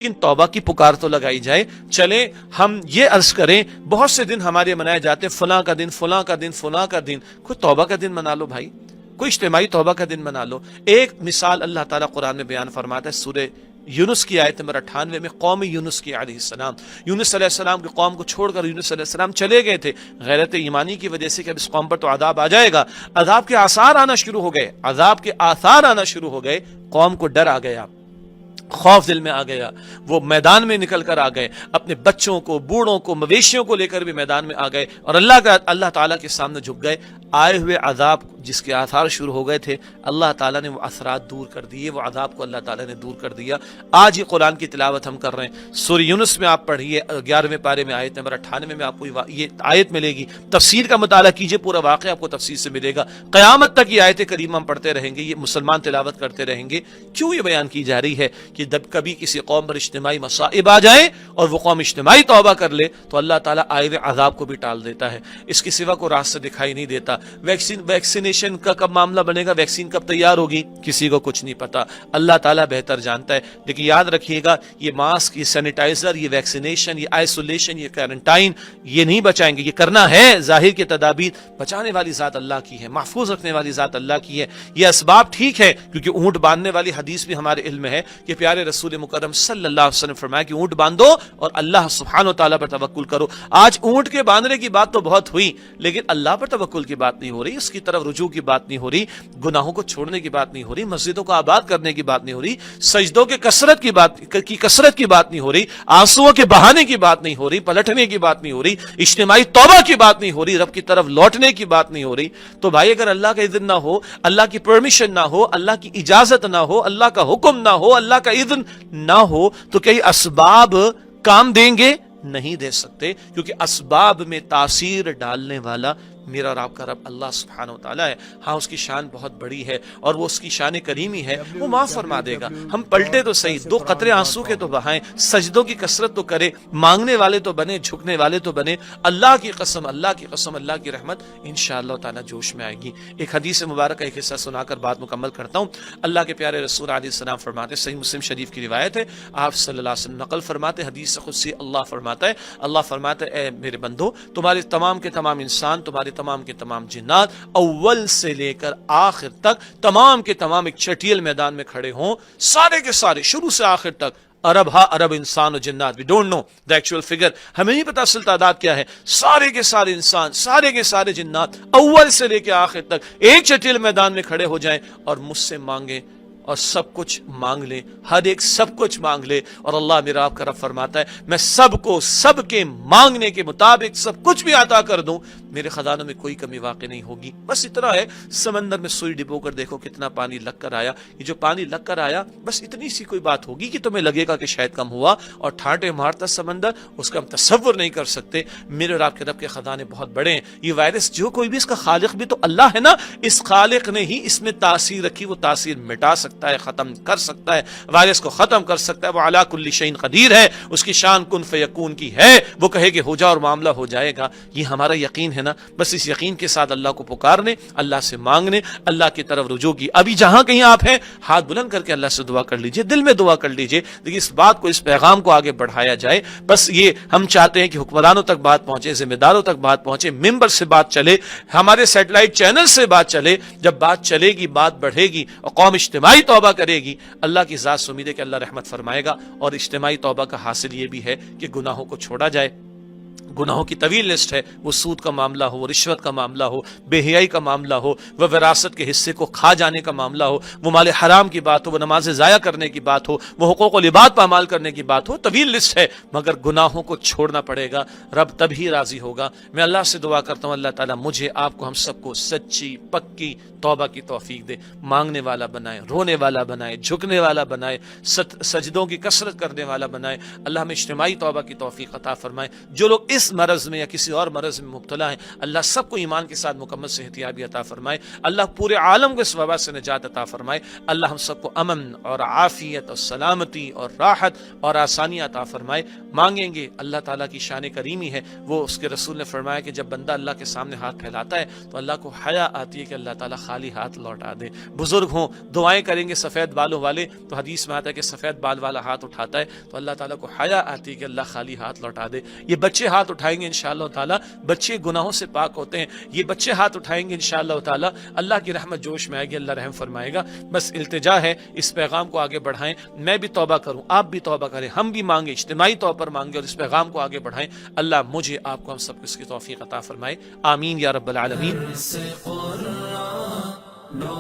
लेकिन तौबा की पुकार तो लगाई जाए। चले हम ये अर्ज करें, बहुत से दिन हमारे मनाए जाते हैं, फलां का दिन, फलां का दिन, फलां का दिन। कोई तौबा का दिन मना लो भाई, कोई इज्तिमाई तौबा का दिन मना लो। एक मिसाल अल्लाह ताला कुरान में बयान फरमाता है, सूरह यूनुस की आयत नंबर 98 में, कौम यूनुस की अलैहिस्सलाम, यूनुस अलैहिस्सलाम की कौम को छोड़कर यूनुस अलैहिस्सलाम चले गए थे गैरत ईमानी की वजह से कि अब इस कौम पर तो अजाब आ जाएगा। अजाब के आसार आना शुरू हो गए, अजाब के आसार आना शुरू हो गए, कौम को डर आ गया, खौफ दिल में आ गया, वो मैदान में निकल कर आ गए, अपने बच्चों को, बूढ़ों को, मवेशियों को लेकर भी मैदान में आ गए और अल्लाह ताला के सामने झुक गए। आए हुए अजाब जिसके आसार शुरू हो गए थे, अल्लाह ताला ने वो असरात दूर कर दिए, वो अजाब को अल्लाह ताला ने दूर कर दिया। आज ये कुरान की तिलावत हम कर रहे हैं, सूरह यूनुस में आप पढ़िए 11वें पारे में आयत नंबर 98 में आपको ये आयत मिलेगी। तफसीर का मुताला कीजिए, पूरा वाक़या आपको तफसीर से मिलेगा। क़यामत तक ये आयत करीम हम पढ़ते रहेंगे, ये मुसलमान तिलावत करते रहेंगे। क्यों ये बयान की जा रही है कि जब कभी किसी कौम पर इज्तिमाई मसाइब आ जाए और वो कौम इज्तिमाई तौबा कर ले तो अल्लाह ताला आए हुए अजाब को भी टाल देता है। इसके सिवा को रास्ता दिखाई नहीं देता। वैक्सीनेशन का कब मामला बनेगा, वैक्सीन कब तैयार होगी, किसी को कुछ नहीं पता, अल्लाह ताला बेहतर जानता है। लेकिन याद रखिएगा, ये मास्क, ये सैनिटाइजर, ये वैक्सीनेशन, ये आइसोलेशन, ये क्वारंटाइन, ये नहीं बचाएंगे। ये करना है, जाहिर के तदाबीर बचाने वाली जात अल्लाह की है, महफूज रखने वाली जात अल्लाह की है। ये असबाब ठीक है, क्योंकि ऊंट बांधने वाली हदीस भी हमारे इल्म में है कि प्यारे रसूल मुकर्रम सल्लल्लाहु अलैहि वसल्लम फरमाया कि ऊंट बांधो और अल्लाह सुब्हानहू तआला पर तवक्कुल करो। आज ऊंट के बांधने की बात तो बहुत हुई, लेकिन अल्लाह पर तवक्कुल की बात नहीं हो रही, उसकी तरफ रुजू की बात नहीं हो रही, गुनाहों को छोड़ने की बात नहीं हो रही, मस्जिदों को आबाद करने की बात नहीं हो रही, सजदों के कसरत की बात नहीं हो रही, आंसुओं के बहाने की बात नहीं हो रही, पलटने की बात नहीं हो रही, इज्तिमाई तौबा की बात नहीं हो रही, रब की तरफ लौटने की बात नहीं हो रही। तो भाई अगर अल्लाह का इज़्न ना हो, अल्लाह की परमिशन ना हो, अल्लाह की इजाजत ना हो, अल्लाह का हुक्म ना हो, अल्लाह का इज़्न ना हो, तो कई असबाब काम देंगे? नहीं दे सकते, क्योंकि असबाब में तासीर डालने वाला मेरा और आपका रब अल्लाह सुब्हानहू तआला है। हाँ, उसकी शान बहुत बड़ी है और वो उसकी शान करीमी है, वो माफ फरमा देगा। हम पलटे तो सही, 2 कतरे आंसू के तो बहाएं, सजदों की कसरत तो करे, मांगने वाले तो बने, झुकने वाले तो बने। अल्लाह की कसम, अल्लाह की कसम, अल्लाह की रहमत इंशाअल्लाह ताला जोश में आएगी। एक हदीस मुबारक का एक हिस्सा सुनाकर बात मुकम्मल करता हूँ। अल्लाह के प्यारे रसूल अलैहिस्सलाम फरमाते, सही मुस्लिम शरीफ की रिवायत है, आप सल्लल्लाहु अलैहि वसल्लम नकल फरमाते, हदीस खुदसी अल्लाह फरमाता है, अल्लाह फरमाता है, ए मेरे बंदो, तुम्हारे तमाम के तमाम इंसान, तुम्हारे तमाम के तमाम जिन्नात, अव्वल से लेकर आखिर तक तमाम के तमाम एक चटियल मैदान में खड़े हों, सारे के सारे शुरू से आखिर तक, अरब हा अरब इंसान और जिन्नात, we don't know the actual figure, हमें नहीं पता असल तादाद क्या है, सारे के सारे इंसान, सारे के सारे जिन्नात अव्वल से लेकर आखिर तक एक चटियल मैदान में खड़े हो जाएं और मुझसे मांगे और सब कुछ मांग ले, हर एक सब कुछ मांग ले, और अल्लाह मेरा आपका रब फरमाता है, मैं सबको सबके मांगने के मुताबिक सब कुछ भी अता कर दूं, मेरे खजानों में कोई कमी वाक़ई नहीं होगी। बस इतना है, समंदर में सुई डिबो कर देखो कितना पानी लग कर आया, ये जो पानी लग कर आया, बस इतनी सी कोई बात होगी कि तुम्हें लगेगा कि शायद कम हुआ, और ठाटे मारता समंदर, उसका हम तसव्वुर नहीं कर सकते। मेरे और आपके रब के खजाने बहुत बड़े हैं। ये वायरस जो कोई भी, इसका खालिक भी तो अल्लाह है ना, इस खालिक ने ही इसमें तासीर रखी, वो तासीर मिटा सकता है, खत्म कर सकता है, वायरस को खत्म कर सकता है। वो अला कुल्ली शैइन कदीर है, उसकी शान कुन फयकून की है, वो कहे कि हो जा और मामला हो जाएगा। ये हमारा यकीन है ना, बस इस यकीन के साथ अल्लाह को पुकारने, अल्लाह से मांगने, अल्लाह की तरफ रुजू की। अभी जहां कहीं आप हैं, हाथ बुलंद करके अल्लाह से दुआ कर लीजिए, दिल में दुआ कर लीजिए, लेकिन इस बात को, इस पैगाम को आगे बढ़ाया जाए। बस ये हम चाहते हैं कि हुक्मरानों तक बात पहुंचे, जिम्मेदारों तक बात पहुंचे, मिंबर से बात चले, हमारे सैटेलाइट चैनल से बात चले। जब बात चलेगी, बात बढ़ेगी और कौम इज्तिमाई तौबा करेगी, अल्लाह की ज़ात से उम्मीद है कि अल्लाह रहमत फरमाएगा। और इज्तिमाई तौबा का हासिल ये भी है कि गुनाहों को छोड़ा जाए। गुनाहों की तवील लिस्ट है, वो सूद का मामला हो, रिश्वत का मामला हो, बेहयाई का मामला हो, वह विरासत के हिस्से को खा जाने का मामला हो, वो माल हराम की बात हो, वो नमाज ज़ाया करने की बात हो, वो हुकूक व लिबाद पामाल करने की बात हो, तवील लिस्ट है, मगर गुनाहों को छोड़ना पड़ेगा, रब तभी राजी होगा। मैं अल्लाह से दुआ करता हूँ, अल्लाह ताला मुझे, आपको, हम सबको सच्ची पक्की तौबा की तौफीक दे, मांगने वाला बनाए, रोने वाला बनाए, झुकने वाला बनाए, सजदों की कसरत करने वाला बनाए। अल्लाह हमें इज्तिमाई तौबा की तौफीक अता फरमाए। जो लोग इस اس مرض میں یا کسی اور مرض میں مبتلا ہیں، اللہ سب کو ایمان کے ساتھ مکمل صحتیابی عطا فرمائے، اللہ پورے عالم کو اس وبا سے نجات عطا فرمائے، اللہ ہم سب کو امن اور عافیت اور سلامتی اور راحت اور آسانی عطا فرمائے۔ مانگیں گے، اللہ تعالیٰ کی شان کریمی ہے، وہ اس کے رسول نے فرمایا کہ جب بندہ اللہ کے سامنے ہاتھ پھیلاتا ہے تو اللہ کو حیا آتی ہے کہ اللہ تعالیٰ خالی ہاتھ لوٹا دے۔ بزرگ ہوں دعائیں کریں گے سفید بالوں والے تو حدیث میں آتا ہے کہ سفید بال والا ہاتھ اٹھاتا ہے تو اللہ تعالیٰ کو حیا آتی ہے کہ اللہ خالی ہاتھ لوٹا دے۔ یہ بچے ہاتھ اٹھائیں گے انشاءاللہ تعالیٰ، بچے گناہوں سے پاک ہوتے ہیں، یہ بچے ہاتھ اٹھائیں گے انشاءاللہ تعالیٰ، اللہ کی رحمت جوش میں آئے گی، اللہ رحم فرمائے گا۔ بس التجا ہے اس پیغام کو آگے بڑھائیں، میں بھی توبہ کروں، آپ بھی توبہ کریں، ہم بھی مانگیں، اجتماعی طور پر مانگیں اور اس پیغام کو آگے بڑھائیں۔ اللہ مجھے آپ کو ہم سب کو اس کی توفیق عطا فرمائے، آمین یا رب العالمین۔